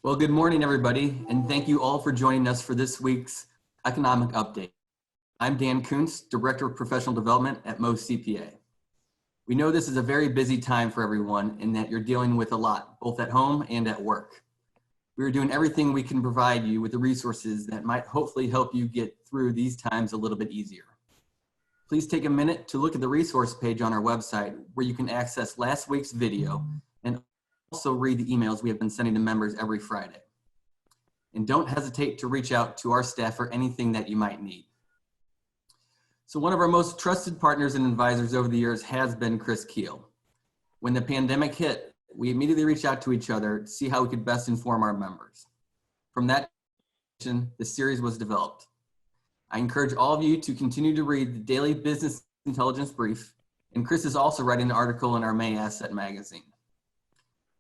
Well, good morning, everybody, and thank you all for joining us for this week's Economic Update. I'm Dan Kuntz, Director of Professional Development at MOCPA. We know this is a very busy time for everyone and that you're dealing with a lot, both at home and at work. We are doing everything we can provide you with the resources that might hopefully help you get through these times a little bit easier. Please take a minute to look at the resource page on our website where you can access last week's video and also read the emails we have been sending to members every Friday. And don't hesitate to reach out to our staff for anything that you might need. So one of our most trusted partners and advisors over the years has been Chris Kuehl. When the pandemic hit, we immediately reached out to each other to see how we could best inform our members. From that, the series was developed. I encourage all of you to continue to read the daily business intelligence brief, and Chris is also writing an article in our May Asset magazine.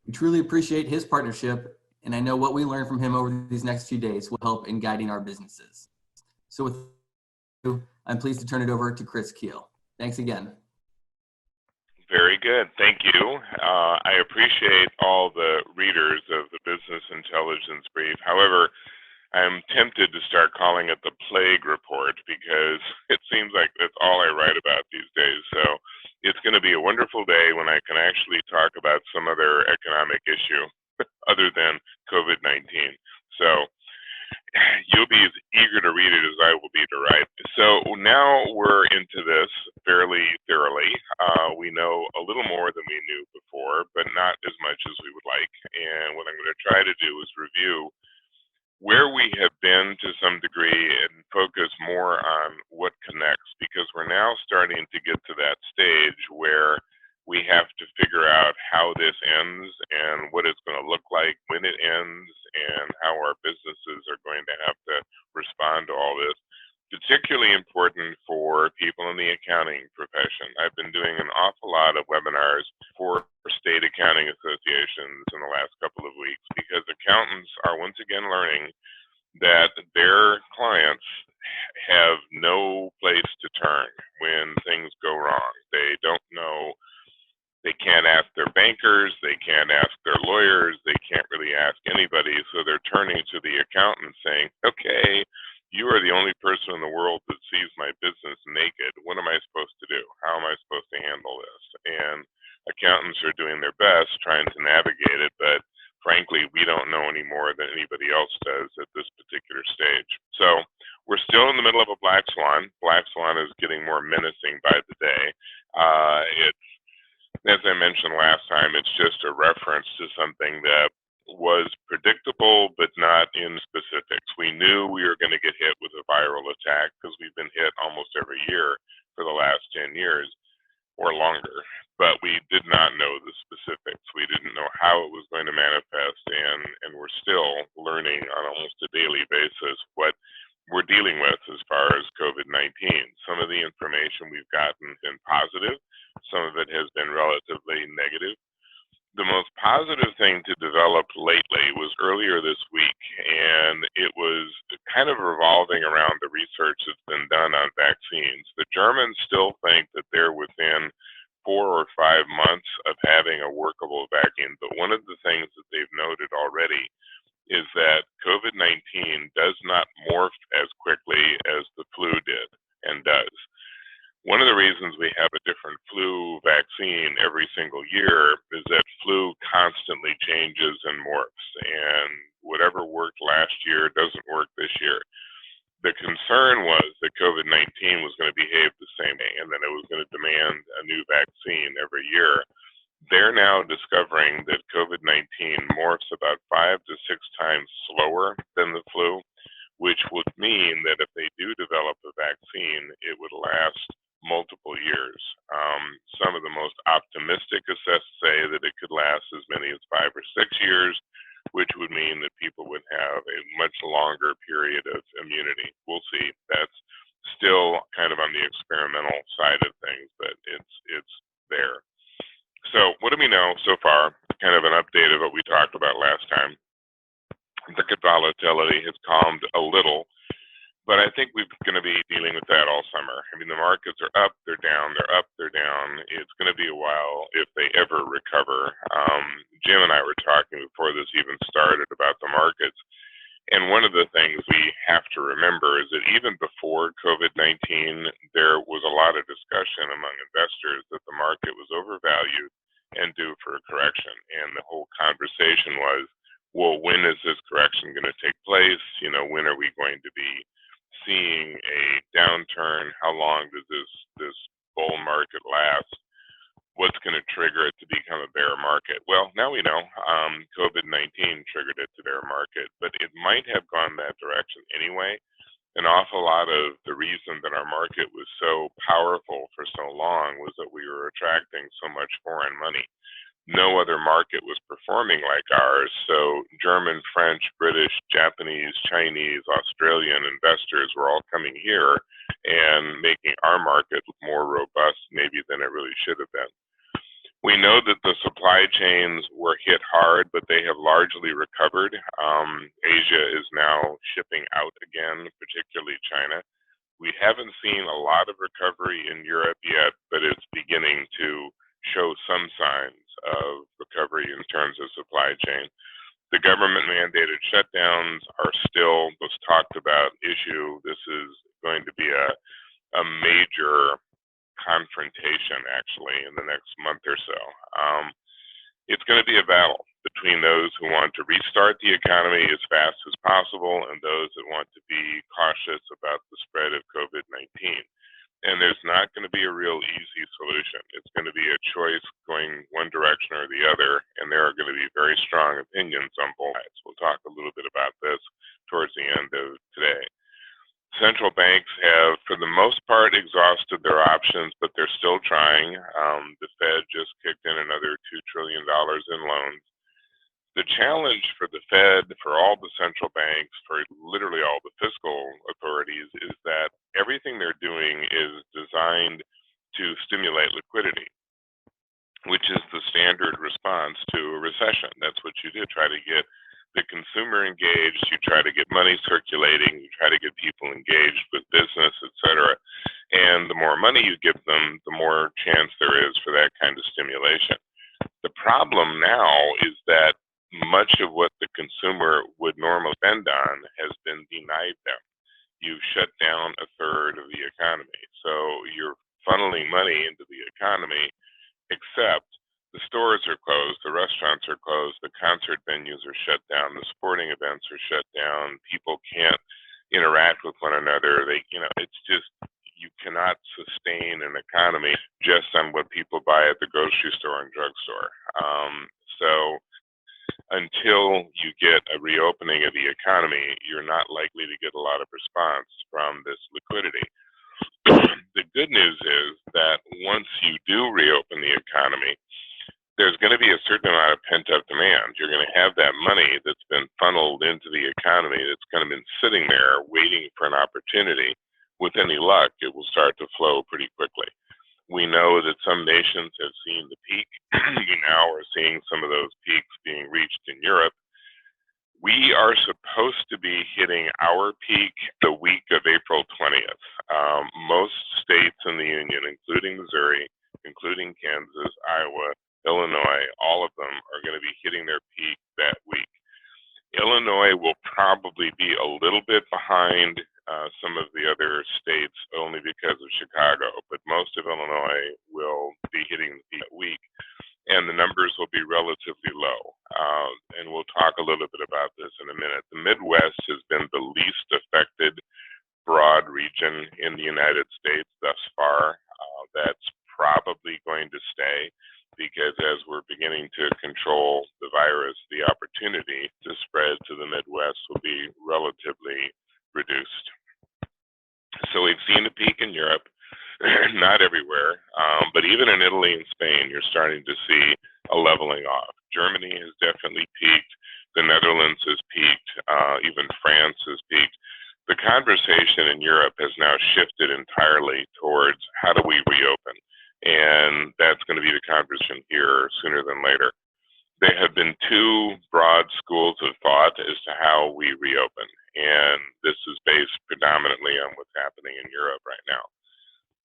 We truly appreciate his partnership, and I know what we learn from him over these next few days will help in guiding our businesses. So with that, I'm pleased to turn it over to Chris Kuehl. Thanks again. Very good. Thank you. I appreciate all the readers of the Business Intelligence Brief. However, I'm tempted to start calling it the Plague Report because it seems like that's all I write about these days. So it's going to be a wonderful day when I can actually talk about some other economic issue other than COVID-19. So you'll be as eager to read it as I will be to write. So now we're into this fairly thoroughly. We know a little more than we knew before, but not as much as we would like. And what I'm going to try to do is review where we have been to some degree and focus more on what connects, because we're now starting to get to that stage where we have to figure out how this ends and what it's going to look like when it ends and how our businesses are going to have to respond to all this. Particularly important for people in the accounting profession. I've been doing an awful lot of webinars for state accounting associations in the last couple of weeks because accountants are once again learning that their clients have no place to turn when things go wrong. They don't know. They can't ask their bankers, they can't ask their lawyers, they can't really ask anybody, so they're turning to the accountant saying, okay, you are the only person in the world that sees my business naked. What am I supposed to do? How am I supposed to handle this? And accountants are doing their best trying to navigate it, but frankly, we don't know any more than anybody else does at this particular stage. So we're still in the middle of a black swan. Black swan is getting more menacing by the day. As I mentioned last time, it's just a reference to something that was predictable, but not in specifics. We knew we were going to get hit with a viral attack because we've been hit almost every year for the last 10 years or longer, but we did not know the specifics. We didn't know how it was going to manifest, and we're still learning on almost a daily basis what we're dealing with as far as COVID-19. Some of the information we've gotten has been positive. Some of it has been relatively negative. The most positive thing to develop lately was earlier this week, and it was kind of revolving around the research that's been done on vaccines. The Germans still think that they're within 4 or 5 months of having a workable vaccine, but one of the things that they've noted already is that COVID-19 does not morph as quickly as the flu did and does. One of the reasons we have a different flu vaccine every single year is that flu constantly changes and morphs, and whatever worked last year doesn't work this year. The concern was that COVID-19 was going to behave the same way and that it was going to demand a new vaccine every year. They're now discovering that COVID-19 morphs about 5 to 6 times slower than the flu, which would mean that if they do develop a vaccine, it would last multiple years. Some of the most optimistic assessors say that it could last as many as 5 or 6 years, which would mean that people would have a much longer period of immunity. We'll see. That's still kind of on the experimental side of things, but it's there. So what do we know so far? Kind of an update of what we talked about last time. Market volatility has calmed a little, But I think we're going to be dealing with that all summer. I mean, the markets are up, they're down, they're up, they're down. It's going to be a while if they ever recover. Jim and I were talking before this even started about the markets. And one of the things we have to remember is that even before COVID-19, there was a lot of discussion among investors that the market was overvalued and due for a correction. And the whole conversation was, well, when is this correction going to take place? You know, when are we going to be seeing a downturn? How long does this bull market last? What's going to trigger it to become a bear market? Well, now we know COVID-19 triggered it to bear market, but it might have gone that direction anyway. An awful lot of the reason that our market was so powerful for so long was that we were attracting so much foreign money. No other market was performing like ours, so German, French, British, Japanese, Chinese, Australian investors were all coming here and making our market more robust maybe than it really should have been. We know that the supply chains were hit hard, but they have largely recovered. Asia is now shipping out again, particularly China. We haven't seen a lot of recovery in Europe yet, but it's beginning to show some signs of recovery in terms of supply chain. The government mandated shutdowns are still this talked about issue. This is going to be a major confrontation actually in the next month or so. It's going to be a battle between those who want to restart the economy as fast as possible and those that want to be cautious about the spread of COVID-19. And there's not going to be a real easy solution. It's going to be a choice going one direction or the other, and there are going to be very strong opinions on both sides. We'll talk a little bit about this towards the end of today. Central banks have, for the most part, exhausted their options, but they're still trying. The Fed just kicked in another $2 trillion in loans. The challenge for the Fed, for all the central banks, for literally all the fiscal authorities, is that everything they're doing is designed to stimulate liquidity, which is the standard response to a recession. That's what you do, try to get the consumer engaged, you try to get money circulating, you try to get people engaged with business, etc. And the more money you give them, the more chance there is for that kind of stimulation. The problem now is that much of what the consumer would normally spend on has been denied them. You've shut down a third of the economy. So you're funneling money into the economy, except the stores are closed, the restaurants are closed, the concert venues are shut down, the sporting events are shut down, people can't interact with one another. It's just, you cannot sustain an economy just on what people buy at the grocery store and drugstore. So until you get a reopening of the economy, you're not likely to get a lot of response from this liquidity. The good news is that once you do reopen the economy, there's going to be a certain amount of pent-up demand. You're going to have that money that's been funneled into the economy that's kind of been sitting there waiting for an opportunity. With any luck, it will start to flow pretty quickly. We know that some nations have seen the peak. We now are seeing some of those peaks being reached in Europe. We are supposed to be hitting our peak the week of April 20th. Most states in the Union, including Missouri, including Kansas, Iowa, Illinois, all of them are going to be hitting their peak that week. Illinois will probably be a little bit behind some of the other states only because of Chicago, but most of Illinois will be hitting the peak that week, and the numbers will be relatively low. And we'll talk a little bit about this in a minute. The Midwest has been the least affected broad region in the United States thus far. That's probably going to stay, because as we're beginning to control the virus, the opportunity to spread to the Midwest will be relatively reduced. So we've seen a peak in Europe, not everywhere, but even in Italy and Spain, you're starting to see a leveling off. Germany has definitely peaked. The Netherlands has peaked. Even France has peaked. The conversation in Europe has now shifted entirely towards how do we reopen? And that's going to be the conversation here sooner than later. There have been two broad schools of thought as to how we reopen. and this is based predominantly on what's happening in Europe right now.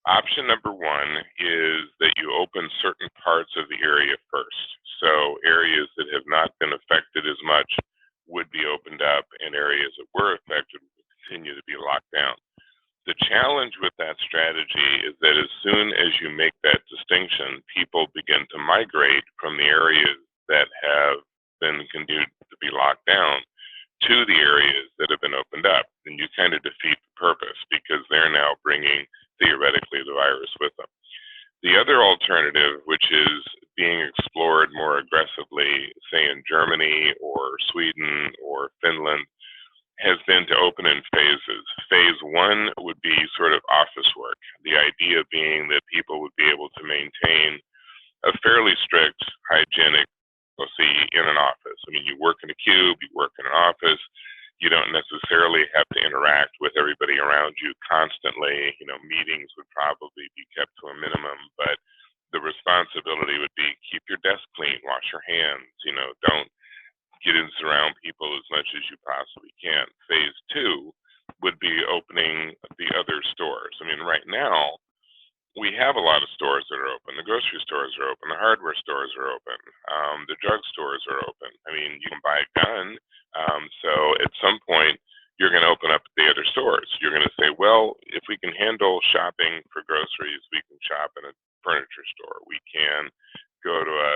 Option number one is that you open certain parts of the area first. So areas that have not been affected as much would be opened up, and areas that were affected would continue to be locked down. The challenge with that strategy is that as soon as you make that distinction, people begin to migrate from the areas that have been continued to be locked down to the areas that have been opened up. And you kind of defeat the purpose because they're now bringing, theoretically, the virus with them. The other alternative, which is being explored more aggressively, say in Germany or Sweden or Finland, has been to open in phases. Phase one would be sort of office work, the idea being that people would be able to maintain a fairly strict hygienic policy in an office. I mean, you work in a cube, you work in an office, you don't necessarily have to interact with everybody around you constantly. You know, meetings would probably be kept to a minimum, but the responsibility would be keep your desk clean, wash your hands, you know, don't get in around people as much as you possibly can. Phase two would be opening the other stores. I mean, right now, we have a lot of stores that are open. The grocery stores are open. The hardware stores are open. The drug stores are open. I mean, you can buy a gun. So at some point, you're going to open up the other stores. You're going to say, well, if we can handle shopping for groceries, we can shop in a furniture store. We can go to a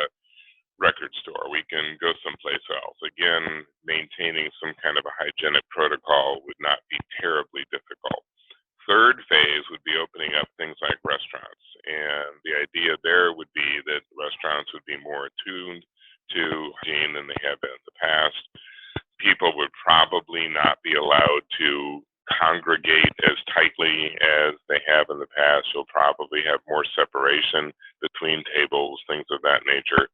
record store. We can go someplace else. Again, maintaining some kind of a hygienic protocol would not be terribly difficult. Third phase would be opening up things like restaurants. And the idea there would be that restaurants would be more attuned to hygiene than they have been in the past. People would probably not be allowed to congregate as tightly as they have in the past. You'll probably have more separation between tables, things of that nature.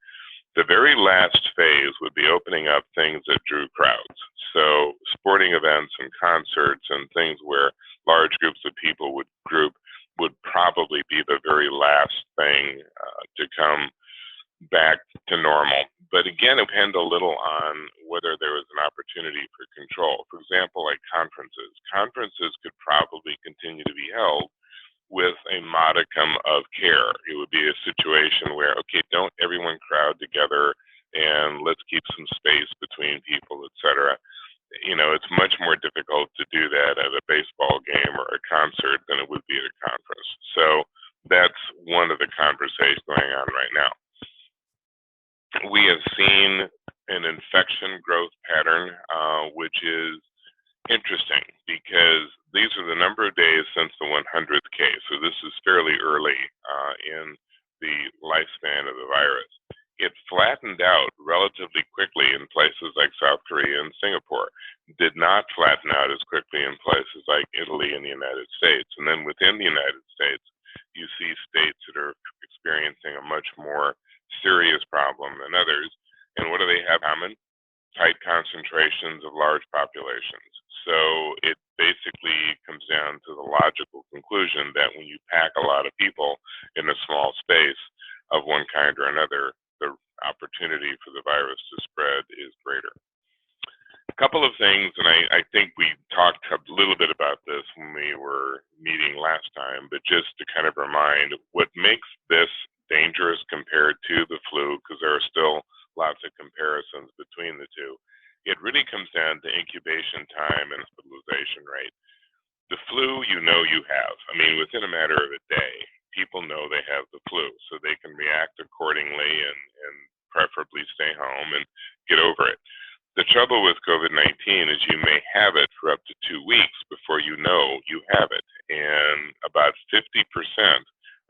The very last phase would be opening up things that drew crowds. So sporting events and concerts and things where large groups of people would group would probably be the very last thing to come back to normal. But again, it depends a little on whether there was an opportunity for control. For example, like conferences. Conferences could probably continue to be held with a modicum of care. It would be a situation where, okay, don't everyone crowd together and let's keep some space between people, etc. You know, it's much more difficult to do that at a baseball game or a concert than it would be at a conference. So that's one of the conversations going on right now. We have seen an infection growth pattern, which is interesting because these are the number of days since the 100th case. So this is fairly early in the lifespan of the virus. It flattened out relatively quickly in places like South Korea and Singapore. Did not flatten out as quickly in places like Italy and the United States. And then within the United States, you see states that are experiencing a much more serious problem than others. And what do they have in common? Tight concentrations of large populations. So it basically comes down to the logical conclusion that when you pack a lot of people in a small space of one kind or another, the opportunity for the virus to spread is greater. A couple of things, and I think we talked a little bit about this when we were meeting last time, but just to kind of remind what makes this dangerous compared to the flu, because there are still lots of comparisons between the two. It really comes down to incubation time and hospitalization rate. The flu, you know you have. I mean, within a matter of a day, people know they have the flu, so they can react accordingly and preferably stay home and get over it. The trouble with COVID-19 is you may have it for up to 2 weeks before you know you have it. And about 50%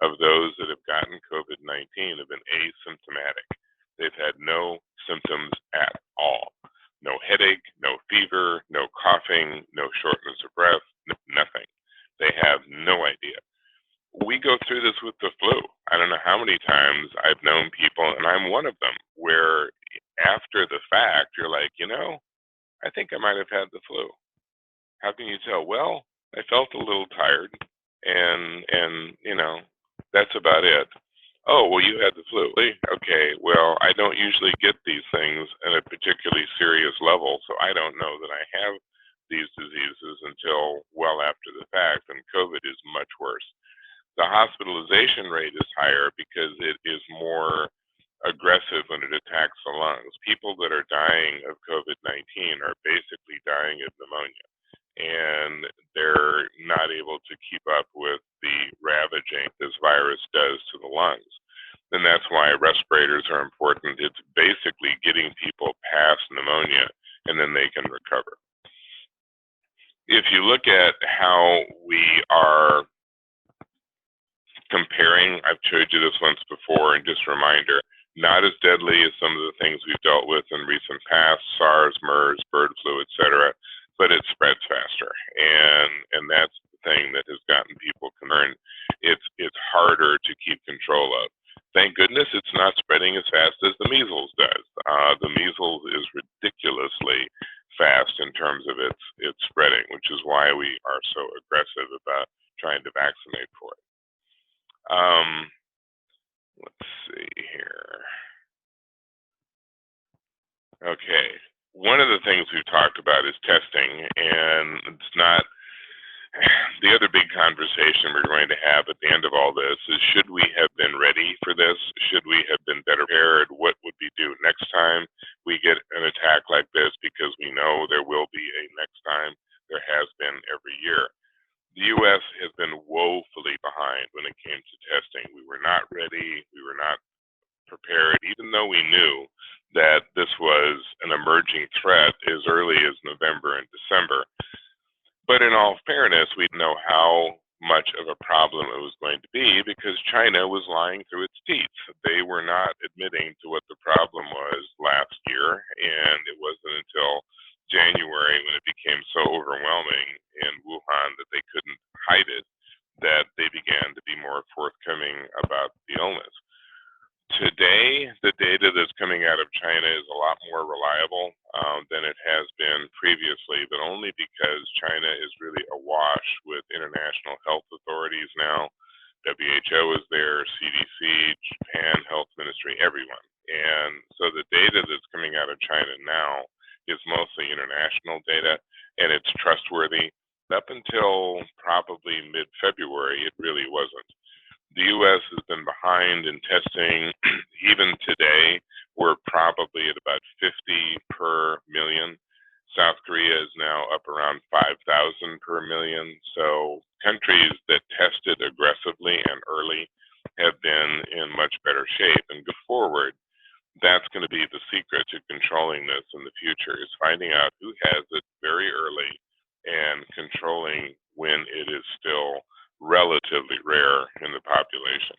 of those that have gotten COVID-19 have been asymptomatic. They've had no symptoms at all. No headache, no fever, no coughing, no shortness of breath, nothing. They have no idea. We go through this with the flu. I don't know how many times I've known people, and I'm one of them, where after the fact, you're like, you know, I think I might have had the flu. How can you tell? Well, I felt a little tired, and you know, that's about it. Oh, well, you had the flu. Okay, well, I don't usually get these things at a particularly serious level, so I don't know that I have these diseases until well after the fact, and COVID is much worse. The hospitalization rate is higher because it is more aggressive when it attacks the lungs. People that are dying of COVID-19 are basically dying of pneumonia, and they're not able to keep up with the ravaging this virus does to the lungs. And that's why respirators are important. It's basically getting people past pneumonia, and then they can recover. If you look at how we are comparing, I've showed you this once before, and just a reminder, not as deadly as some of the things we've dealt with in recent past, SARS, MERS, bird flu, etc., but it spreads faster, and that's the thing that has gotten people concerned. It's harder to keep control of. Thank goodness it's not spreading as fast as the measles does. The measles is ridiculously fast in terms of its spreading, which is why we are so aggressive about trying to vaccinate for it. Let's see here. Okay, one of the things we've talked about is testing, and it's not the other big conversation we're going to have at the end of all this is, should we have been ready for this? Should we have been better prepared? What would we do next time we get an attack like this? Because we know there will be a next time. There has been every year. The U.S. has been woefully behind when it came to testing. We were not ready. We were not prepared, even though we knew that this was an emerging threat as early as November and December. But in all fairness, we didn't know how much of a problem it was going to be because China was lying through its teeth. They were not admitting to what the problem was last year, and it wasn't until January when it became so overwhelming in Wuhan that they couldn't hide it that they began to be more forthcoming about the illness. Today, the data that's coming out of China is a lot more reliable than it has been previously, but only because China is really awash with international health authorities now. WHO is there, CDC, Japan Health Ministry, everyone. And so the data that's coming out of China now is mostly international data, and it's trustworthy. Up until probably mid-February, it really wasn't. The U.S. has been behind in testing. Even today, we're probably at about 50 per million. South Korea is now up around 5,000 per million. So countries that tested aggressively and early have been in much better shape. And go forward, that's going to be the secret to controlling this in the future, is finding out who has it very early and controlling when it is still relatively rare in the population.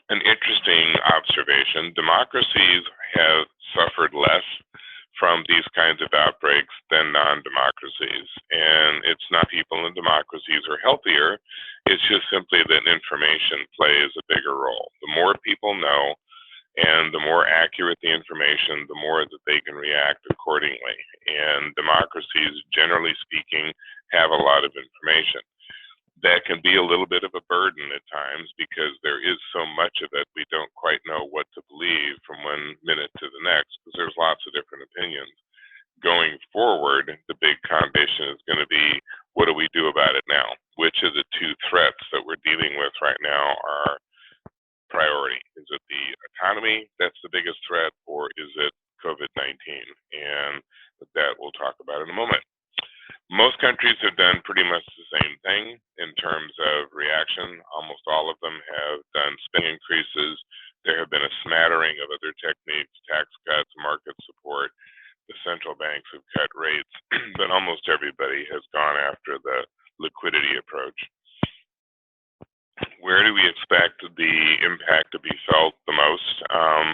An interesting observation, democracies have suffered less from these kinds of outbreaks than non-democracies. And it's not people in democracies are healthier, it's just simply that information plays a bigger role. The more people know, and the more accurate the information, the more that they can react accordingly. And democracies, generally speaking, have a lot of information. That can be a little bit of a burden at times because there is so much of it, we don't quite know what to believe from one minute to the next because there's lots of different opinions. Going forward, the big conversation is going to be, what do we do about it now? Which of the two threats that we're dealing with right now are priority? Is it the economy that's the biggest threat, or is it COVID-19? And that we'll talk about in a moment. Most countries have done pretty much the same thing in terms of reaction. Almost all of them have done spending increases. There have been a smattering of other techniques, tax cuts, market support. The central banks have cut rates, but almost everybody has gone after the liquidity approach. Where do we expect the impact to be felt the most?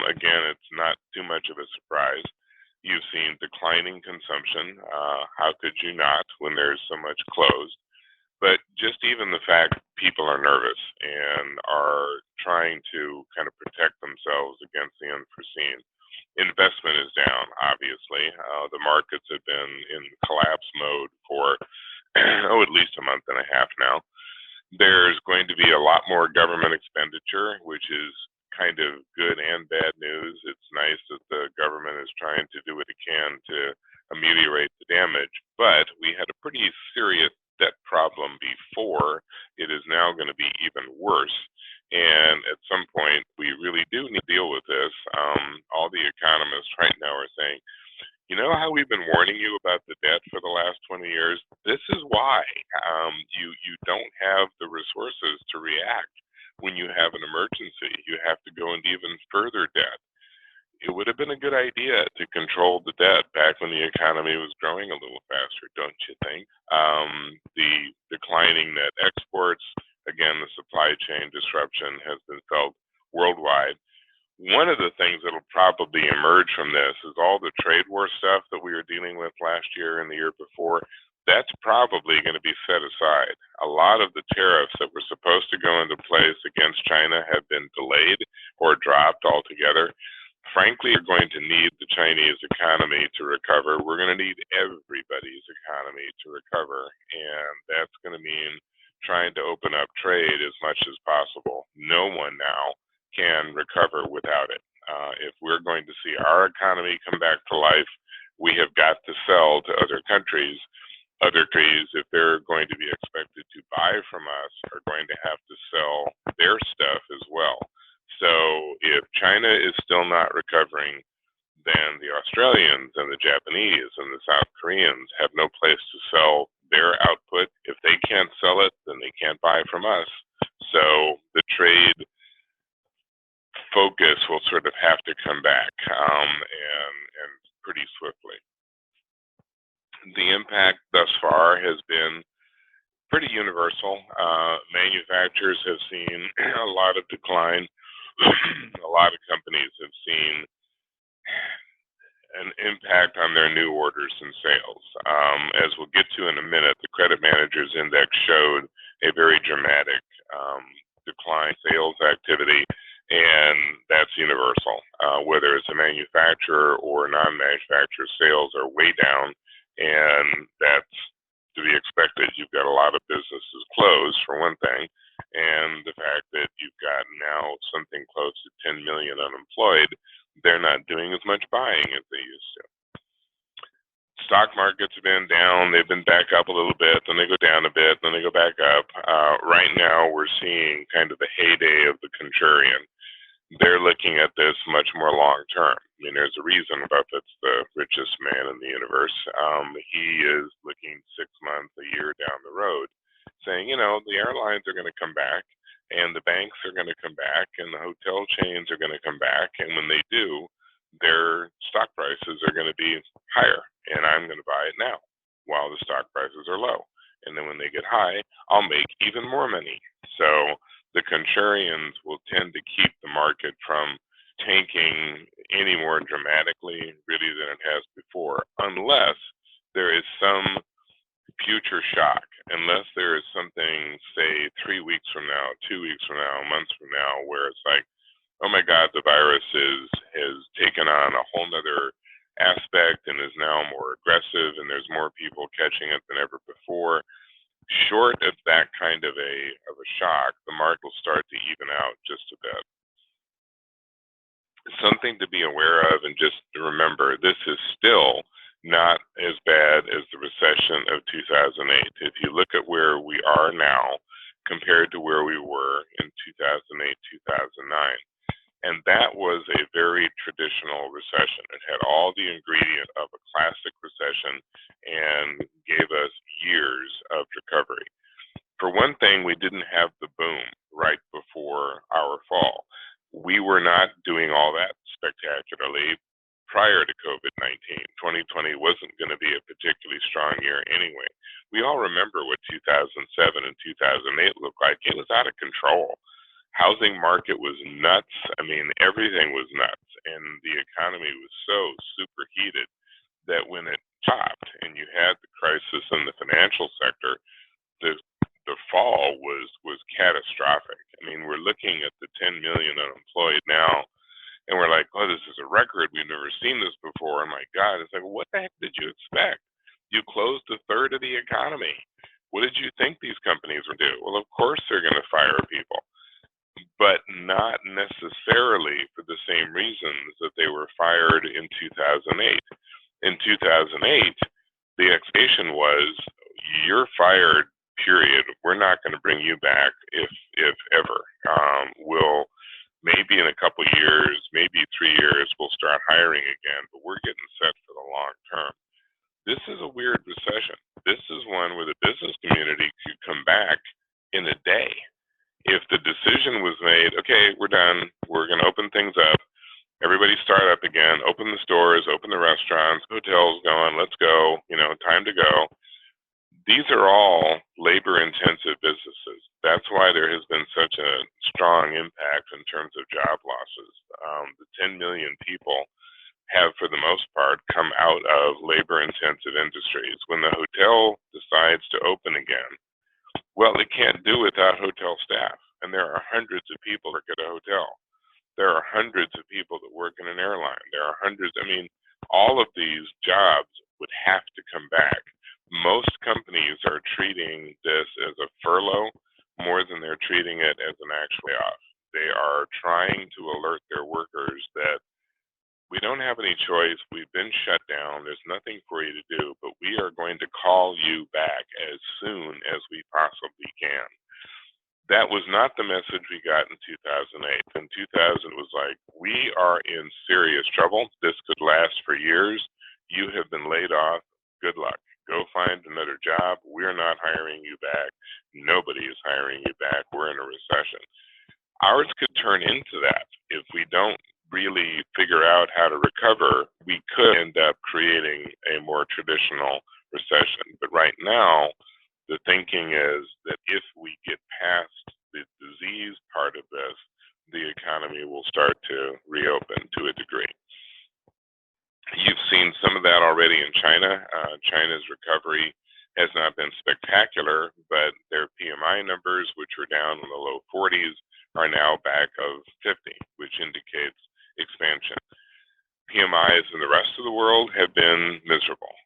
Again, it's not too much of a surprise. You've seen declining consumption. How could you not when there's so much closed? But just even the fact people are nervous and are trying to kind of protect themselves against the unforeseen. Investment is down, obviously. The markets have been in collapse mode for, at least a month and a half now. There's going to be a lot more government expenditure, which is kind of good and bad news. It's nice that the government is trying to do what it can to ameliorate the damage. But we had a pretty serious debt problem before. It is now going to be even worse. And at some point, we really do need to deal with this. All the economists right now are saying, you know how we've been warning you about the debt for the last 20 years? This is why. You don't have the resources to react when you have an emergency. You have to go into even further debt. It would have been a good idea to control the debt back when the economy was growing a little faster, don't you think? The declining net exports, again, the supply chain disruption has been felt worldwide. One of the things that'll probably emerge from this is all the trade war stuff that we were dealing with last year and the year before. That's probably going to be set aside. A lot of the tariffs that were supposed to go into place against China have been delayed or dropped altogether. Frankly, we're going to need the Chinese economy to recover. We're going to need everybody's economy to recover, and that's going to mean trying to open up trade as much as possible. No one now can recover without it. If we're going to see our economy come back to life, we have got to sell to other countries. Other countries, if they're going to be expected to buy from us, are going to have to sell their stuff as well. So if China is still not recovering, then the Australians and the Japanese and the South Koreans have no place to sell their output. If they can't sell it, then they can't buy from us. So the trade focus will sort of have to come back, and pretty swiftly. The impact thus far has been pretty universal. Manufacturers have seen a lot of decline. A lot of companies have seen an impact on their new orders and sales. As we'll get to in a minute, the Credit Managers Index showed a very dramatic decline in sales activity, and that's universal. Whether it's a manufacturer or non-manufacturer, sales are way down, and that's to be expected. You've got a lot of businesses closed, for one thing, and the fact that you've got now something close to 10 million unemployed, they're not doing as much buying as they used to. Stock markets have been down, they've been back up a little bit, then they go down a bit, then they go back up. Right now we're seeing kind of the heyday of the contrarian. They're looking at this much more long term. I mean, there's a reason Buffett's the richest man in the universe. He is looking 6 months, a year down the road, saying, you know, the airlines are going to come back, and the banks are going to come back, and the hotel chains are going to come back, and when they do, their stock prices are going to be higher, and I'm going to buy it now while the stock prices are low. And then when they get high, I'll make even more money. So the contrarians will tend to keep the market from tanking any more dramatically, really, than it has before, unless there is some future shock, unless there is something, say, 3 weeks from now, 2 weeks from now, months from now, where it's like, oh my God, the virus has taken on a whole nother aspect and is now more aggressive, and there's more people catching it than ever before. Short of that kind of a shock, the market will start to even out just a bit. Something to be aware of, and just to remember, this is still not as bad as the recession of 2008. If you look at where we are now compared to where we were in 2008, 2009, and that was a very traditional recession. It had all the ingredients of a classic recession and gave us years of recovery. For one thing, we didn't have the boom right before our fall. We were not doing all that spectacularly prior to COVID-19. 2020 wasn't going to be a particularly strong year anyway. We all remember what 2007 and 2008 looked like. It was out of control. Housing market was nuts. I mean, everything was nuts, and the economy was so superheated that when it chopped and you had the crisis in the financial sector, the fall was catastrophic. I mean, we're looking at the 10 million unemployed now, and we're like, oh, this is a record. We've never seen this before. And my God, it's like, what the heck did you expect? You closed a third of the economy. What did you think these companies would do? Well, of course they're going to fire people, but not necessarily for the same reasons that they were fired in 2008. In 2008, we're not going to bring you back if ever. We'll maybe in a couple years, maybe 3 years, we'll start hiring again, but we're getting set for the long term. This is a weird recession. This is one where the business community could come back in a day. If the decision was made, okay, we're done, we're going to open things up, everybody start up again, open the stores, open the restaurants, hotels going, let's go, time to go. These are all labor-intensive businesses. That's why there has been such a strong impact in terms of job losses. The 10 million people have, for the most part, come out of labor-intensive industries. When the hotel decides to open again, well, it can't do without hotel staff. And there are hundreds of people that work at a hotel. There are hundreds of people that work in an airline. There are hundreds. All of these jobs would have to come back. Most companies are treating this as a furlough more than they're treating it as an actual layoff. They are trying to alert their workers that we don't have any choice. We've been shut down. There's nothing for you to do, but we are going to call you back as soon as we possibly can. That was not the message we got in 2008. In 2000, it was like, we are in serious trouble. This could last for years. You have been laid off. Good luck. Go find another job. We're not hiring you back. Nobody is hiring you back. We're in a recession. Ours could turn into that. If we don't really figure out how to recover, we could end up creating a more traditional recession. But right now, the thinking is that if we get past the disease part of this, the economy will start to reopen to a degree. You've seen some of that already in China. China's recovery has not been spectacular, but their PMI numbers, which were down in the low 40s, are now back of 50, which indicates expansion. PMIs in the rest of the world have been miserable.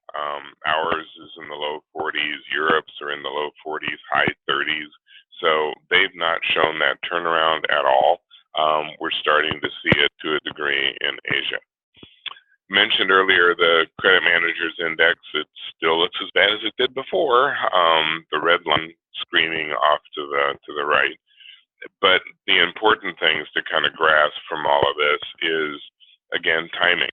Ours is in the low 40s. Europe's are in the low 40s, high 30s. So they've not shown that turnaround at all. We're starting to see it to a degree in Asia. Mentioned earlier the credit managers index. It still looks as bad as it did before. The red line screaming off to the right. But the important things to kind of grasp from all of this is, again, timing.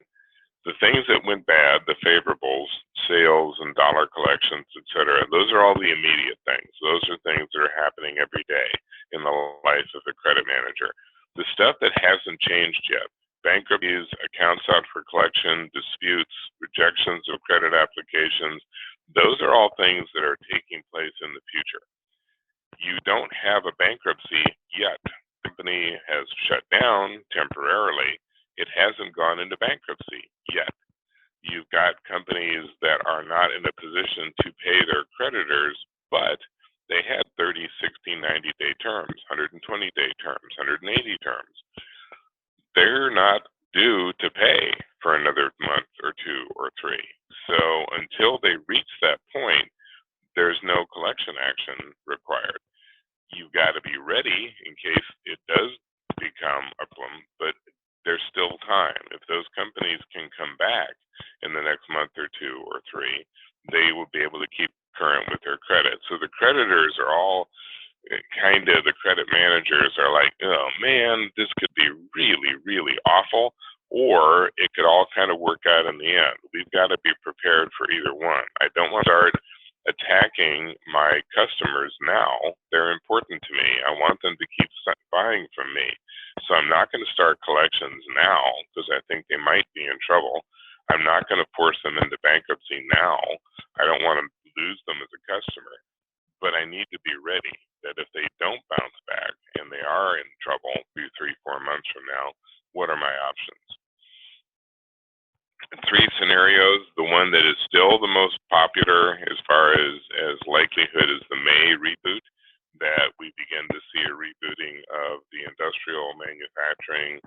The things that went bad, the favorables, sales and dollar collections, et cetera, those are all the immediate things. Those are things that are happening every day in the life of the credit manager. The stuff that hasn't changed yet, bankruptcies, accounts out for collection, disputes, rejections of credit applications, those are all things that are taking place in the future. You don't have a bankruptcy yet. The company has shut down temporarily. It hasn't gone into bankruptcy yet. You've got companies that are not in a position to pay their creditors, but they had 30, 60, 90-day terms, 120-day terms, 180 terms. They're not due to pay for another month or two or three. So until they reach that point, there's no collection action required. You've got to be ready in case it does become a problem, but there's still time. If those companies can come back in the next month or two or three, they will be able to keep current with their credit. So the creditors are all the credit managers are like, oh man, this could be really, really awful, or it could all kind of work out in the end. We've got to be prepared for either one. I don't want to start attacking my customers now. They're important to me. I want them to keep buying from me. So I'm not going to start collections now because I think they might be in trouble. I'm not going to force them into bankruptcy now. I don't want to lose them as a customer. But I need to be ready that if they don't bounce back and they are in trouble 2, 3, 4 months from now, what are my options? 3 scenarios. The one that is still the most popular as far as likelihood is the May reboot, that we begin to see a rebooting of the industrial manufacturing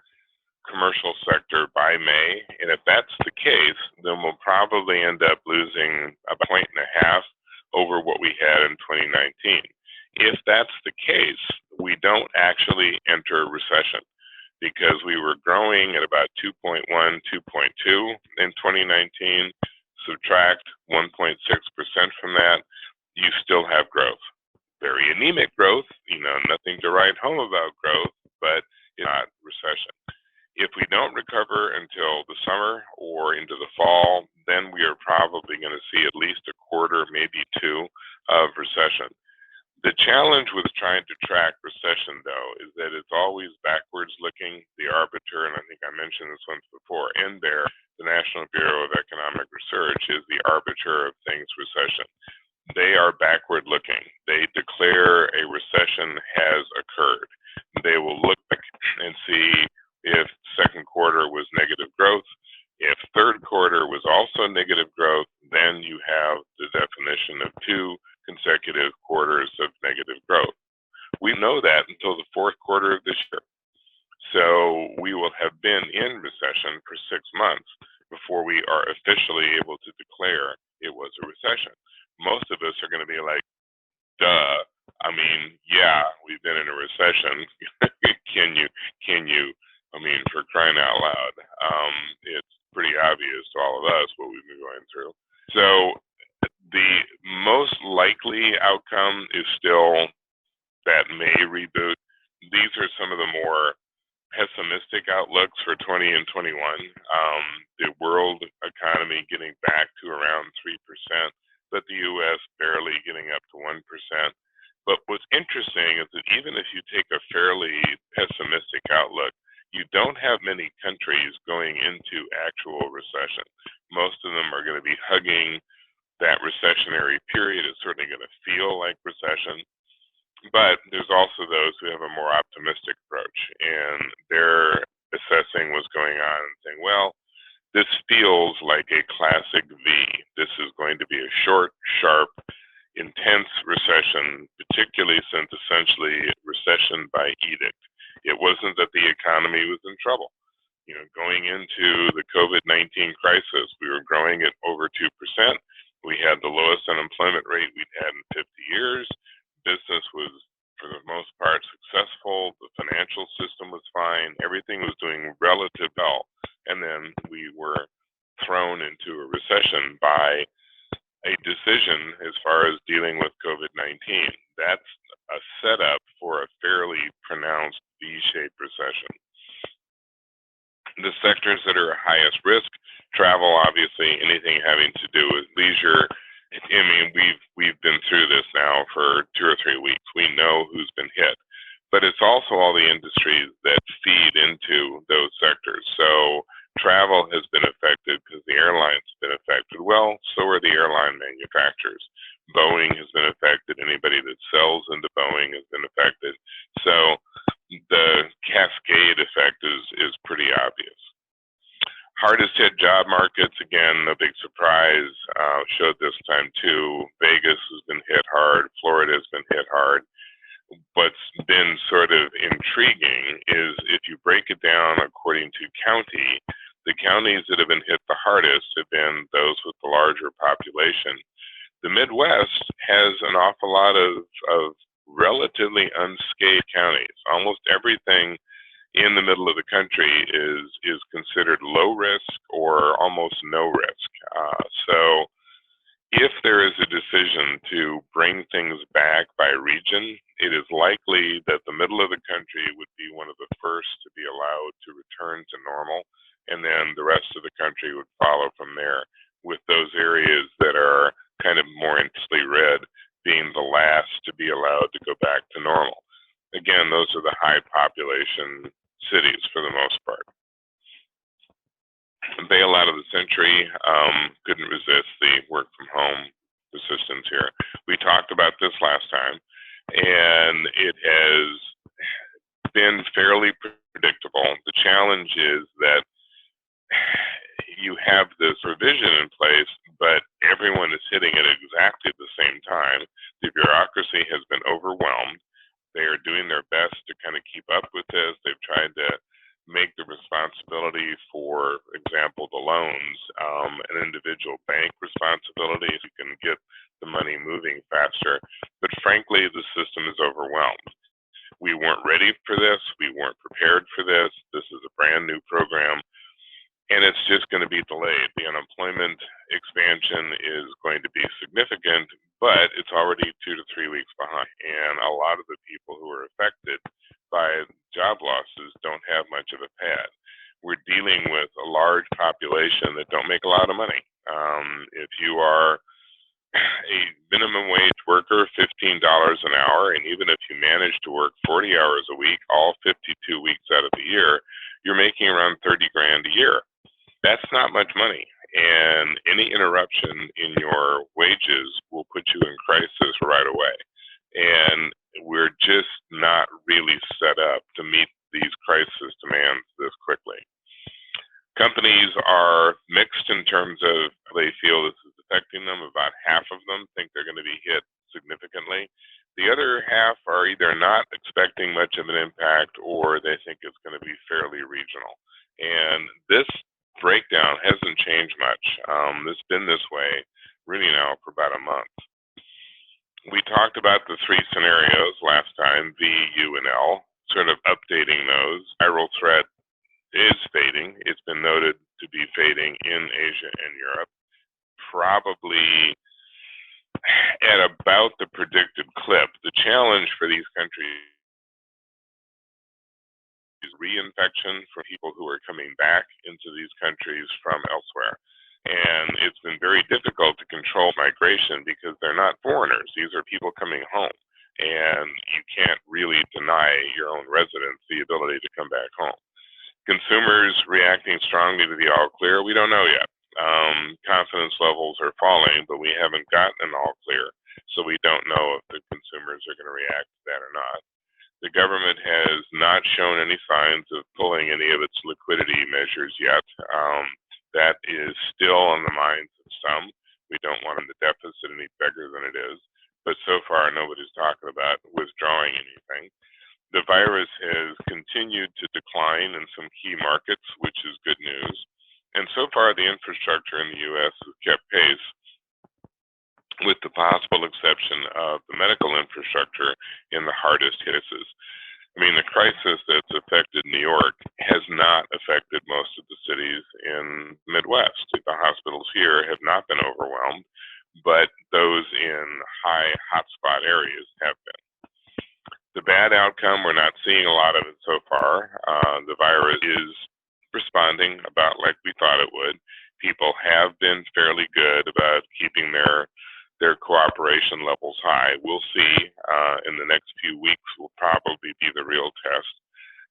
commercial sector by May. And if that's the case, then we'll probably end up losing about 1.5 points over what we had in 2019. If that's the case, we don't actually enter recession because we were growing at about 2.1, 2.2 in 2019. Subtract 1.6% from that, you still have growth. very anemic growth, nothing to write home about growth, but it's not recession. If we don't recover until the summer or into the fall, then we are probably going to see at least a quarter, maybe two, of recession. The challenge with trying to track recession, though, is that it's always backwards looking. The arbiter, and I think I mentioned this once before, NBER, the National Bureau of Economic Research, is the arbiter of things recession. They are backward looking. They declare a recession has occurred. They will look back and see if second quarter was negative growth. If third quarter was also negative growth, then you have the definition of 2 consecutive quarters of negative growth. We know that until the fourth quarter of this year. So we will have been in recession for 6 months before we are officially able to declare it was a recession. Most of us are going to be like, duh. I mean, yeah, we've been in a recession. Can you, for crying out loud. It's pretty obvious to all of us what we've been going through. So the most likely outcome is still that May reboot. These are some of the more pessimistic outlooks for 20 and 21. The world economy getting back to around 3%, but the U.S. barely getting up to 1%. But what's interesting is that even if you take a fairly pessimistic outlook, you don't have many countries going into actual recession. Most of them are going to be hugging that recessionary period. It's certainly going to feel like recession. But there's also those who have a more optimistic approach, and they're assessing what's going on and saying, well, this feels like a classic V. This is going to be a short, sharp, intense recession, particularly since essentially recession by edict. It wasn't that the economy was in trouble. Going into the COVID-19 crisis, we were growing at over 2%. We had the lowest unemployment rate we'd had in 50 years. Business was, for the most part, successful. The financial system was fine. Everything was doing relative well. And then we were thrown into a recession by a decision as far as dealing with COVID-19. That's a setup for a fairly pronounced V-shaped recession. The sectors that are highest risk, travel, obviously, anything having to do with leisure. We've been through this now for 2 or 3 weeks. We know who's been hit, but it's also all the industries that feed into those sectors. So travel has been affected because the airlines have been affected. Well, so are the airline manufacturers. Boeing has been affected. Anybody that sells into Boeing has been affected. So the cascade effect is pretty obvious. Hardest hit job markets, again, no big surprise, showed this time too. Vegas has been hit hard. Florida has been hit hard. What's been sort of intriguing is if you break it down according to county, the counties that have been hit the hardest have been those with the larger population. The Midwest has an awful lot of relatively unscathed counties. Almost everything in the middle of the country is considered low risk or almost no risk. So if there is a decision to bring things back by region, it is likely that the middle of the country would be one of the first to be allowed to return to normal, and then the rest of the country would follow from there, with those areas that are kind of more intensely red being the last to be allowed to go back to normal. Again, those are the high population cities for the most part. Bailout of the century, couldn't resist the work from home persistence here. We talked about this last time, and it has been fairly predictable. The challenge is that you have this revision in place, but everyone is hitting it exactly at the same time. The bureaucracy has been overwhelmed. They are doing their best to kind of keep up with this. They've tried to make the responsibility for example, the loans, an individual bank responsibility so you can get the money moving faster. But frankly, the system is overwhelmed. We weren't ready for this. We weren't prepared for this. This is a brand new program. and it's just going to be delayed. The unemployment expansion is going to be significant, but it's already 2 to 3 weeks behind. And a lot of the people who are affected by job losses don't have much of a pad. We're dealing with a large population that don't make a lot of money. If you are a minimum wage worker, $15 an hour, and even if you manage to work 40 hours a week, all 52 weeks out of the year, you're making around 30 grand a year. That's not much money, and any interruption in your wages will put you in crisis right away. And we're just not really set up to meet these crisis demands this quickly. Companies are mixed in terms of how they feel this is affecting them. About half of them think they're going to be hit significantly. The other half are either not expecting much of an impact or they think it's going to be fairly regional. And this breakdown hasn't changed much. It's been this way really now for about a month. We talked about the 3 scenarios last time, V, U, and L, sort of updating those. Viral threat is fading. It's been noted to be fading in Asia and Europe, probably at about the predicted clip. The challenge for these countries is reinfection for people who are coming back into these countries from elsewhere. And it's been very difficult to control migration because they're not foreigners. These are people coming home. And you can't really deny your own residents the ability to come back home. Consumers reacting strongly to the all clear, we don't know yet. Confidence levels are falling, but we haven't gotten an all clear, so we don't know if the consumers are going to react to that or not. The government has not shown any signs of pulling any of its liquidity measures yet. That is still on the minds of some. We don't want the deficit any bigger than it is, but so far nobody's talking about withdrawing anything. The virus has continued to decline in some key markets, which is good news. And so far, the infrastructure in the U.S. has kept pace, with the possible exception of the medical infrastructure in the hardest cases. I mean, the crisis that's affected New York has not affected most of the cities in the Midwest. The hospitals here have not been overwhelmed, but those in high hotspot areas have been. The bad outcome, we're not seeing a lot of it so far. The virus is responding about like we thought it would. People have been fairly good about keeping their cooperation levels high. We'll see in the next few weeks will probably be the real test.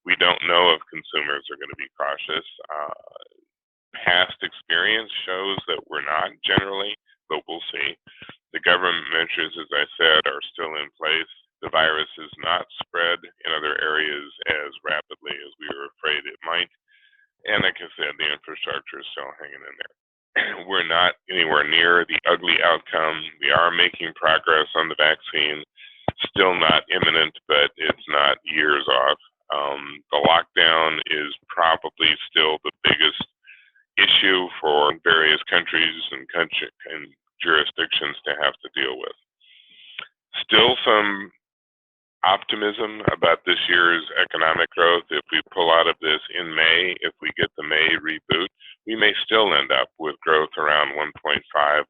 We don't know if consumers are going to be cautious. Past experience shows that we're not generally, but we'll see. The government measures, as I said, are still in place. The virus has not spread in other areas as rapidly as we were afraid it might. And like I said, the infrastructure is still hanging in there. We're not anywhere near the ugly outcome. We are making progress on the vaccine. Still not imminent, but it's not years off. The lockdown is probably still the biggest issue for various countries and jurisdictions to have to deal with. Still some optimism about this year's economic growth. If we pull out of this in May, if we get the May reboot, we may still end up with growth around 1.5, 1.75.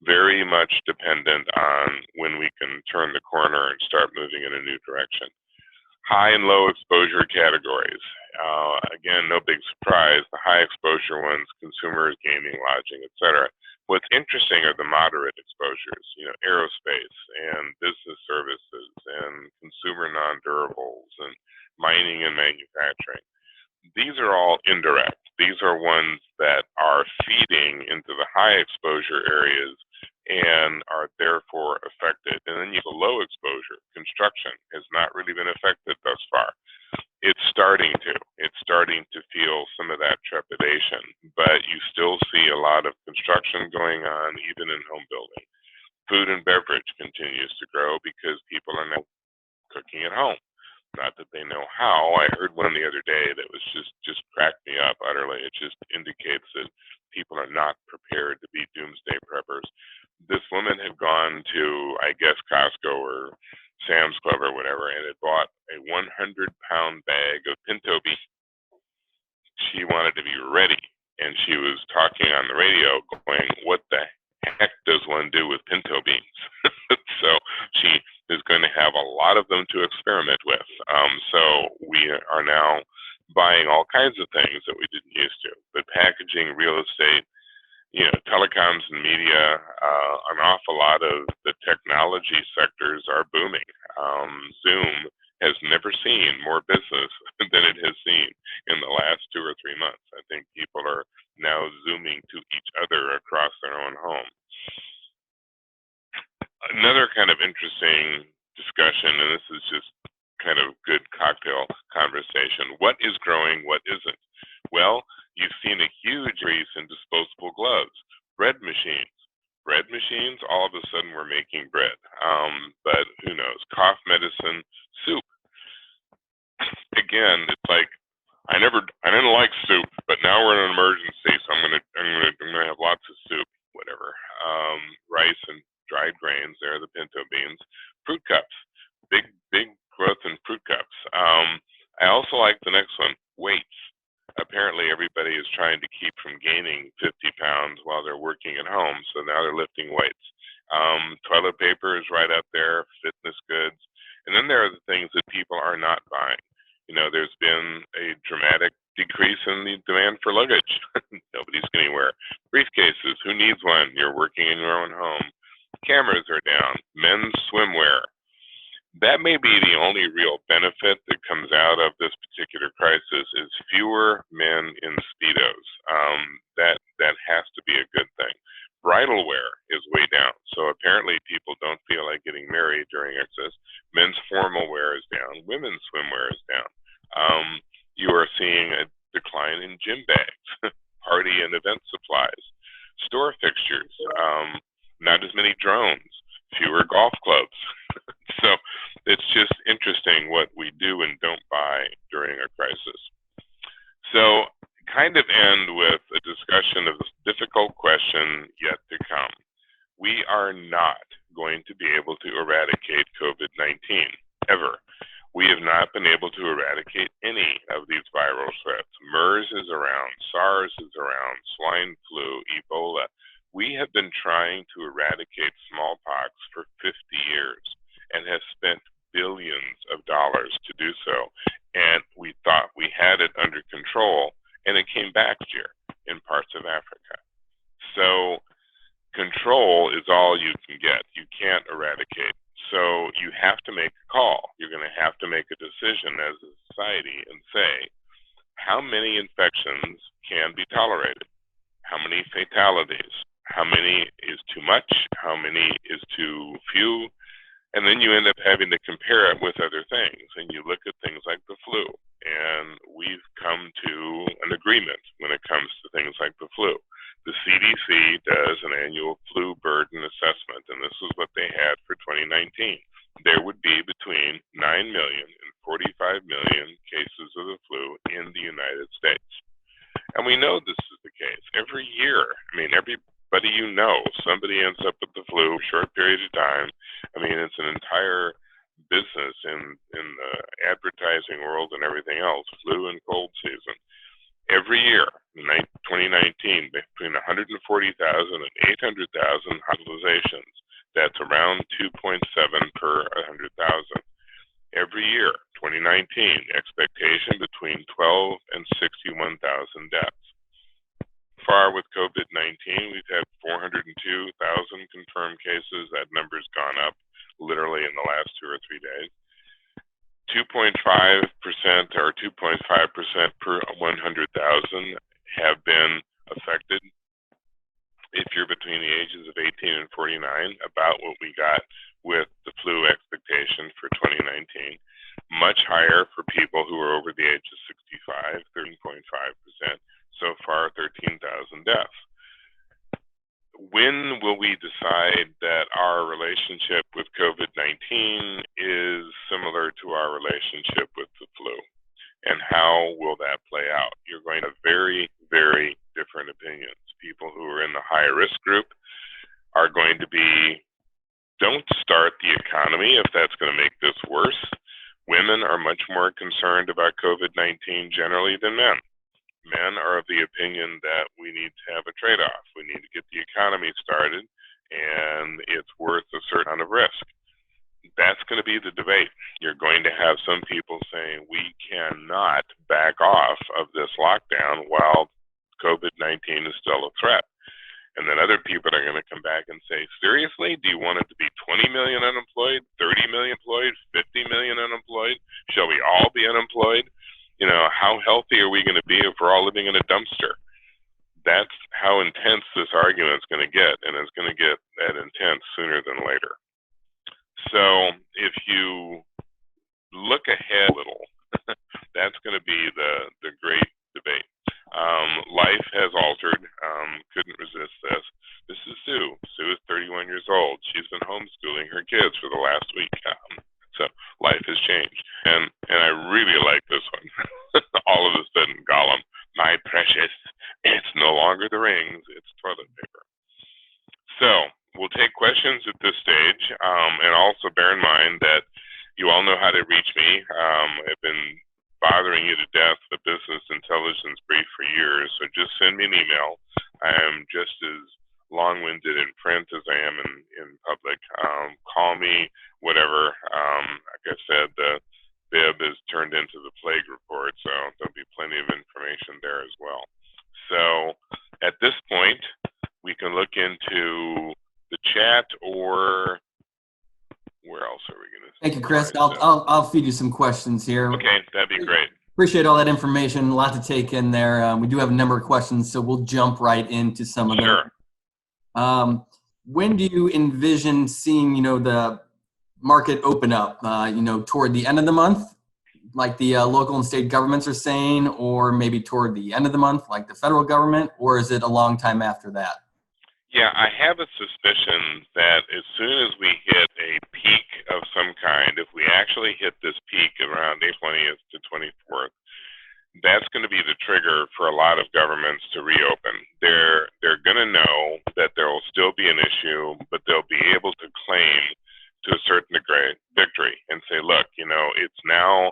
Very much dependent on when we can turn the corner and start moving in a new direction. High and low exposure categories. Again, no big surprise. The high exposure ones, consumers, gaming, lodging, etc. What's interesting are the moderate exposures, aerospace and business services and consumer non-durables and mining and manufacturing. These are all indirect. These are ones that are feeding into the high exposure areas and are therefore affected. And then you have low exposure. Construction has not really been affected thus far. It's starting to. It's starting to feel some of that trepidation, but you still see a lot of construction going on, even in home building. Food and beverage continues to grow because people are now cooking at home. Not that they know how. I heard one the other day that was just cracked me up utterly. It just indicates that people are not prepared to be doomsday preppers. This woman had gone to, I guess, Costco or Sam's Club or whatever, and had bought a 100-pound bag of pinto beef. she wanted to be ready. And she was talking on the radio going, what the heck does one do with pinto beans? So she is going to have a lot of them to experiment with. So we are now buying all kinds of things that we didn't used to. But packaging, real estate, telecoms and media, an awful lot of the technology sectors are booming. Zoom has never seen more business than it has seen in the last 2 or 3 months. I think people are now Zooming to each other across their own home. Another kind of interesting discussion, and this is just kind of good cocktail conversation. What is growing? What isn't? Well, you've seen a huge increase in disposable gloves, bread machines. Bread machines, all of a sudden we're making bread. But who knows? Cough medicine, soup. Again, it's like I didn't like soup, but now we're in an emergency, so I'm gonna have lots of soup, whatever. Rice and dried grains, there are the pinto beans. Fruit cups, big growth in fruit cups. I also like the next one, weights. Apparently everybody is trying to keep from gaining 50 pounds while they're working at home, so now they're lifting weights. Toilet paper is right up there, fitness goods. And then there are the things that people are not buying. There's been a dramatic decrease in the demand for luggage. Nobody's going anywhere. Briefcases, who needs one? You're working in your own home. Cameras are down. Men's swimwear. That may be the only real benefit that comes out of this particular crisis is fewer men in Speedos. That has to be a good thing. Bridal wear is way down. So apparently people don't feel like getting married during excess. Men's formal wear is down. Women's swimwear is down. You are seeing a decline in gym bags, party and event supplies, store fixtures, not as many drones, fewer golf clubs. So it's just interesting what we do and don't buy during a crisis. So kind of end with a discussion of this difficult question yet to come. We are not going to be able to eradicate COVID-19, ever. We have not been able to eradicate any of these viral threats. MERS is around, SARS is around, swine flu, Ebola. We have been trying to eradicate smallpox for 50 years and have spent billions of dollars to do so. And we thought we had it under control, and it came back here in parts of Africa. So control is all you can get. You can't eradicate. So you have to make a call. You're going to have to make a decision as a society and say, how many infections can be tolerated? How many fatalities? How many is too much? How many is too few? And then you end up having to compare it with other things. And you look at things like the flu. And we've come to an agreement when it comes to things like the flu. The CDC does an annual flu burden assessment, and this is what they had for 2019. There would be between 9 million and 45 million cases of the flu in the United States. And we know this is the case. Every year, everybody somebody ends up with the flu, short period of time. It's an entire business in the advertising world and everything else, flu and cold season. Every year, 2019, between 140,000 and 800,000 hospitalizations. That's around 2.7 per 100,000. Every year, 2019, expectation between 12 and 61,000 deaths. Far with COVID-19, we've had 402,000 confirmed cases. That number's gone up literally in the last 2 or 3 days. 2.5% or 2.5% per 100,000 have been affected. If you're between the ages of 18 and 49, about what we got with the flu expectation for 2019. Much higher for people who are over the age of 65, 13.5%. So far, 13,000 deaths. When will we decide that our relationship with COVID-19 is similar to our relationship with the flu? And how will that play out? You're going to have very, very different opinions. People who are in the high risk group are going to be, don't start the economy if that's going to make this worse. Women are much more concerned about COVID-19 generally than men. men are of the opinion that we need to have a trade-off. We need to get the economy started, and it's worth a certain amount of risk. That's going to be the debate. You're going to have some people saying we cannot back off of this lockdown while COVID-19 is still a threat. And then other people are going to come back and say, seriously, do you want it to be 20 million unemployed, 30 million employed, 50 million unemployed? Shall we all be unemployed? You know, how healthy are we going to be if we're all living in a dumpster? That's how intense this argument is going to get, and it's going to get that intense sooner than later. So if you look ahead a little, that's going to be the great debate. Life has altered. Couldn't resist this. This is Sue. Sue is 31 years old. She's been homeschooling her kids for the last week. So life has changed. And I really like this one. All of a sudden, Gollum, my precious, it's no longer the rings, it's toilet paper. So we'll take questions at this stage, and also bear in mind that you all know how to reach me. I've been bothering you to death with the business intelligence brief for years, so just send me an email. I am just as long-winded in print as I am in public. Call me, whatever. Like I said, the bib is turned into the plague report, so there'll be plenty of information there as well. So at this point, we can look into the chat, or where else are we going to? Thank you, Chris. I'll feed you some questions here. Okay, that'd be great. Appreciate all that information. A lot to take in there. We do have a number of questions, so we'll jump right into some of them. Sure. When do you envision seeing, the market open up? Toward the end of the month, like the local and state governments are saying, or maybe toward the end of the month, like the federal government, or is it a long time after that? Yeah, I have a suspicion that as soon as we hit a peak of some kind, if we actually hit this peak around May 20th to 24th, that's going to be the trigger for a lot of governments to reopen. They're going to know that there will still be an issue, but they'll be able to claim to a certain degree victory and say, look, it's now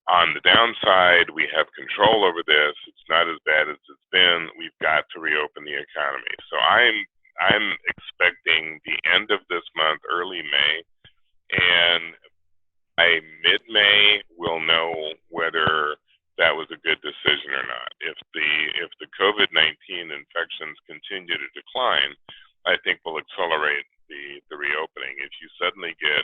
on the downside. We have control over this. It's not as bad as it's been. We've got to reopen the economy. So I'm expecting the end of this month, early May, and by mid-May we'll know whether that was a good decision or not. If the COVID-19 infections continue to decline, I think we'll accelerate the reopening. If you suddenly get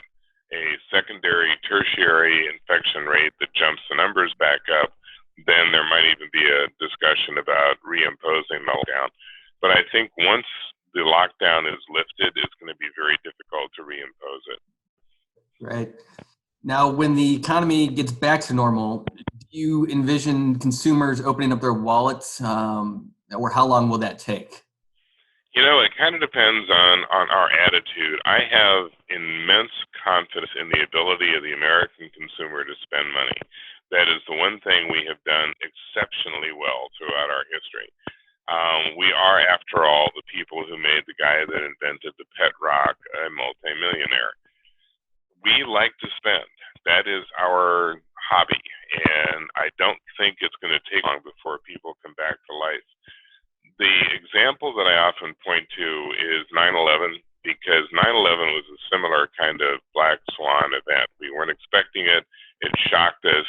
a secondary, tertiary infection rate that jumps the numbers back up, then there might even be a discussion about reimposing the lockdown. But I think once the lockdown is lifted, it's going to be very difficult to reimpose it. Right. Now, when the economy gets back to normal, do you envision consumers opening up their wallets, or how long will that take? It kind of depends on our attitude. I have immense confidence in the ability of the American consumer to spend money. That is the one thing we have done exceptionally well throughout our history. We are, after all, the people who made the guy that invented the pet rock a multimillionaire. We like to spend. That is our hobby, and I don't think it's going to take long before people come back to life. The example that I often point to is 9/11, because 9/11 was a similar kind of black swan event. We weren't expecting it. It shocked us.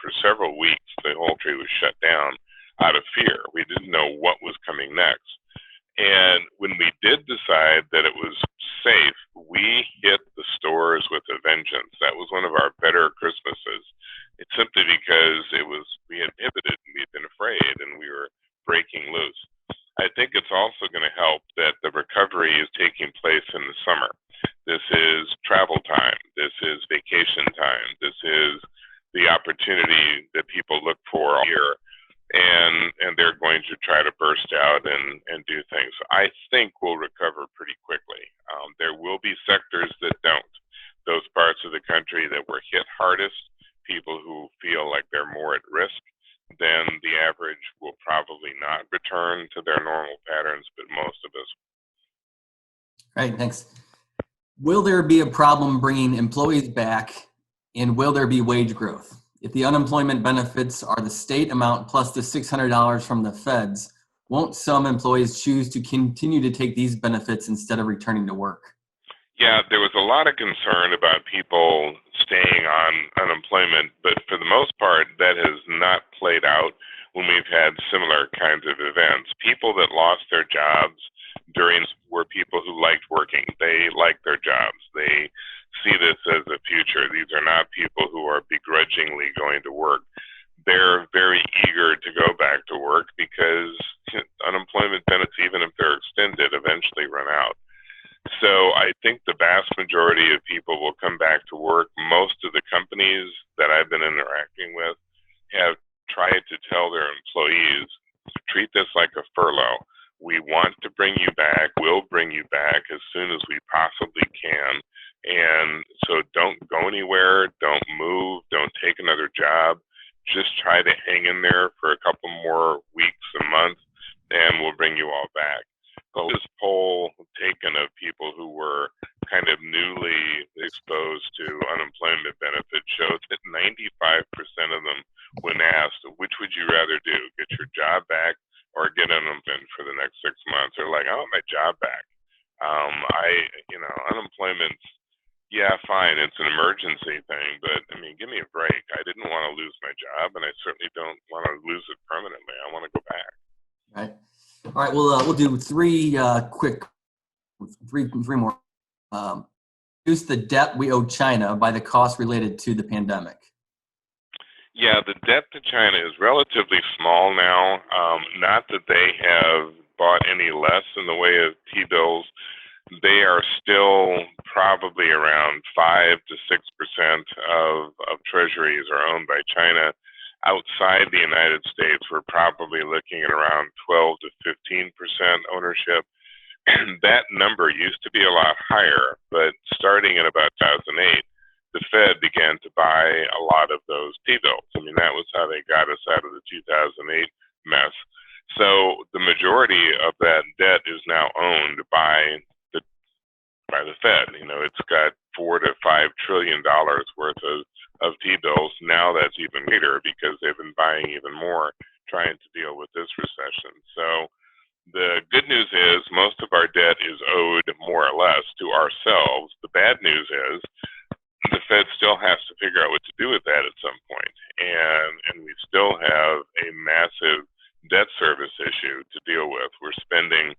For several weeks, the whole country was shut down out of fear. We didn't know what was coming next. And when we did decide that it was safe, we hit the stores with a vengeance. That was one of our better Christmases. It's simply because we had pivoted and we'd been afraid and we were breaking loose. I think it's also going to help that the recovery is taking place in the summer. This is travel time. This is vacation time. This is the opportunity that people look for all year. And they're going to try to burst out and do things. I think we'll recover pretty quickly. There will be sectors that don't. Those parts of the country that were hit hardest, people who feel like they're more at risk, then the average will probably not return to their normal patterns, but most of us. Right, thanks. Will there be a problem bringing employees back, and will there be wage growth? If the unemployment benefits are the state amount plus the $600 from the feds, won't some employees choose to continue to take these benefits instead of returning to work? Yeah, there was a lot of concern about people staying on unemployment, but for the most part, that has not played out when we've had similar kinds of events. People that lost their jobs during were people who liked working. They liked their jobs. They see this as a future. These are not people who are begrudgingly going to work. They're very eager to go back to work because unemployment benefits, even if they're extended, eventually run out. So I think the vast majority of people will come back to work. Most of the companies that I've been interacting with have tried to tell their employees, treat this like a furlough. We want to bring you back. We'll bring you back as soon as we possibly can. And so don't go anywhere. Don't move. Don't take another job. Just try to hang in there for a couple more weeks, a month, and we'll bring you all back. But this poll taken of people who were kind of newly exposed to unemployment benefits showed that 95% of them, when asked, which would you rather do, get your job back or get unemployment for the next 6 months, they're like, I want my job back. Unemployment's, yeah, fine, it's an emergency thing, but I mean, give me a break. I didn't want to lose my job, and I certainly don't want to lose it permanently. I want to go back. Right. All right. We'll do three more. Reduce the debt we owe China by the cost related to the pandemic. Yeah, the debt to China is relatively small now. Not that they have bought any less in the way of T-bills. They are still probably around 5 to 6% of treasuries are owned by China. Outside the United States, we're probably looking at around 12 to 15% ownership. That number used to be a lot higher, but starting in about 2008, the Fed began to buy a lot of those T-bills. I mean, that was how they got us out of the 2008 mess. So the majority of that debt is now owned by the Fed. You know, it's got $4 to $5 trillion worth of T-bills. Now that's even greater because they've been buying even more, trying to deal with this recession. So the good news is most of our debt is owed more or less to ourselves. The bad news is the Fed still has to figure out what to do with that at some point. And we still have a massive debt service issue to deal with. We're spending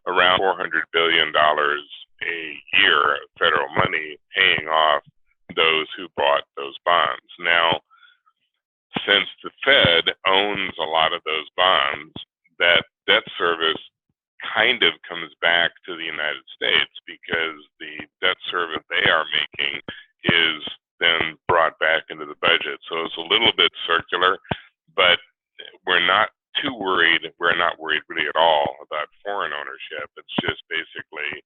around $400 billion a year of federal money paying off those who bought those bonds. Now, since the Fed owns a lot of those bonds, that debt service kind of comes back to the United States because the debt service they are making is then brought back into the budget. So it's a little bit circular, but we're not too worried. We're not worried really at all about foreign ownership. It's just basically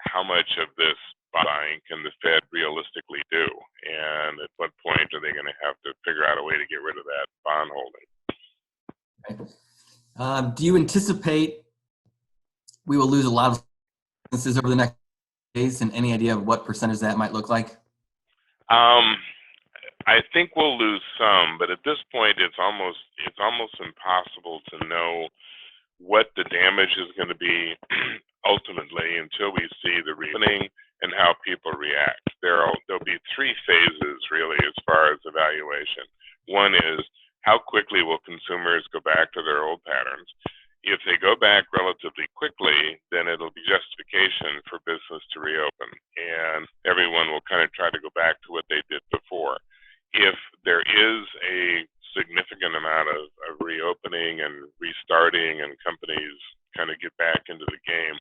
how much of this buying can the Fed realistically do? And at what point are they going to have to figure out a way to get rid of that bond holding? Do you anticipate we will lose a lot of businesses over the next days, and any idea of what percentage that might look like? I think we'll lose some, but at this point, it's almost impossible to know what the damage is going to be ultimately until we see the reopening and how people react. There'll be three phases really as far as evaluation. One is how quickly will consumers go back to their old patterns? If they go back relatively quickly, then it'll be justification for business to reopen, and everyone will kind of try to go back to what they did before. If there is a significant amount of reopening and restarting and companies kind of get back into the game,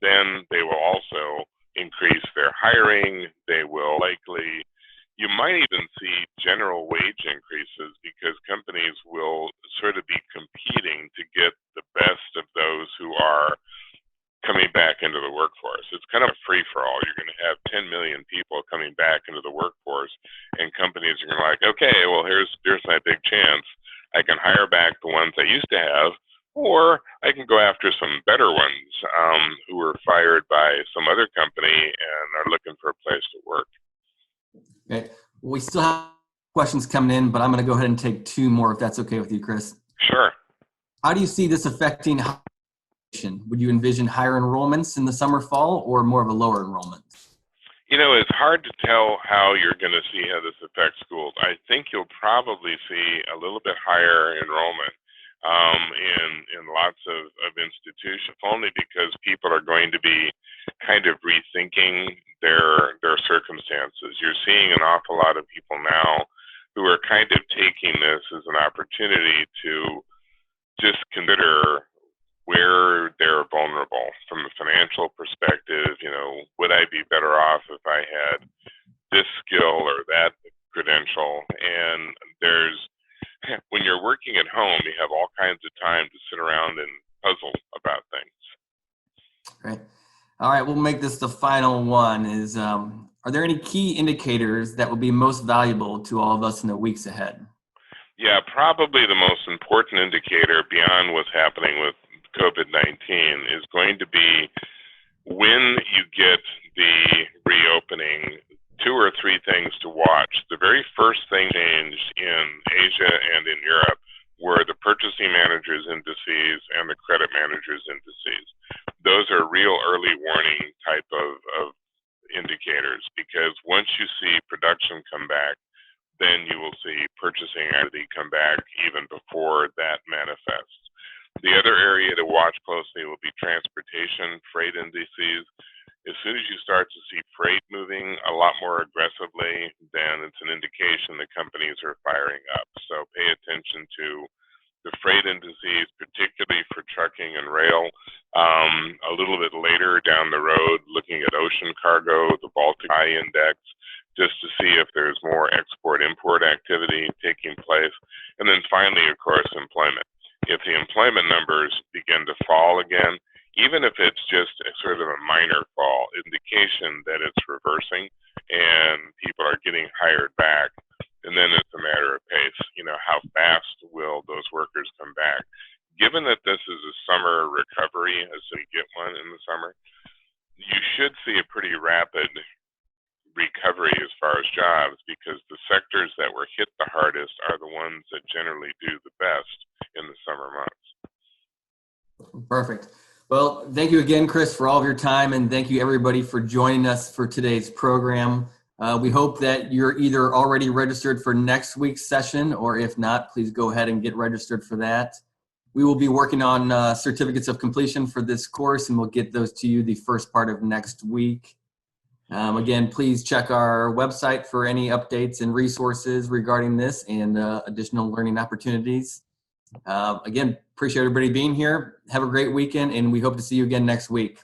then they will also increase their hiring. They will likely, you might even see general wage increases because companies will sort of be competing to get the best of those who are coming back into the workforce. It's kind of a free-for-all. You're going to have 10 million people coming back into the workforce, and companies are going to be like, okay, well, here's my big chance. I can hire back the ones I used to have, or I can go after some better ones who were fired by some other company and are looking for a place to work. Okay. We still have questions coming in, but I'm going to go ahead and take two more if that's okay with you, Chris. Sure. How do you see this affecting higher education? Would you envision higher enrollments in the summer, fall, or more of a lower enrollment? You know, it's hard to tell how you're going to see how this affects schools. I think you'll probably see a little bit higher enrollment in lots of institutions, only because people are going to be kind of rethinking their circumstances. You're seeing an awful lot of people now who are kind of taking this as an opportunity to just consider where they're vulnerable from a financial perspective. You know, would I be better off if I had this skill or that credential? And when you're working at home, you have all kinds of time to sit around and puzzle about things. Great. All right, we'll make this the final one. Are there any key indicators that will be most valuable to all of us in the weeks ahead? Yeah, probably the most important indicator beyond what's happening with COVID-19 is going to be when you get the reopening, 2 or 3 things to watch. The very first thing changed in Asia and in Europe were the purchasing managers indices and the credit managers indices. Those are real early warning type of indicators, because once you see production come back, then you will see purchasing activity come back even before that manifests. The other area to watch closely will be transportation, freight indices. As soon as you start to see freight moving a lot more aggressively, then it's an indication that companies are firing up. So pay attention to the freight indices, particularly for trucking and rail. A little bit later down the road, looking at ocean cargo, the Baltic High Index, just to see if there's more export-import activity taking place. And then finally, of course, employment. If the employment numbers begin to fall again, even if it's just a sort of a minor fall, indication that it's reversing and people are getting hired back. And then it's a matter of pace. You know, how fast will those workers come back? Given that this is a summer recovery, as we get one in the summer, you should see a pretty rapid recovery as far as jobs, because the sectors that were hit the hardest are the ones that generally do the best in the summer months. Perfect. Well, thank you again, Chris, for all of your time, and thank you everybody for joining us for today's program. We hope that you're either already registered for next week's session, or if not, please go ahead and get registered for that. We will be working on certificates of completion for this course, and we'll get those to you the first part of next week. Again, please check our website for any updates and resources regarding this and additional learning opportunities. Again, appreciate everybody being here. Have a great weekend, and we hope to see you again next week.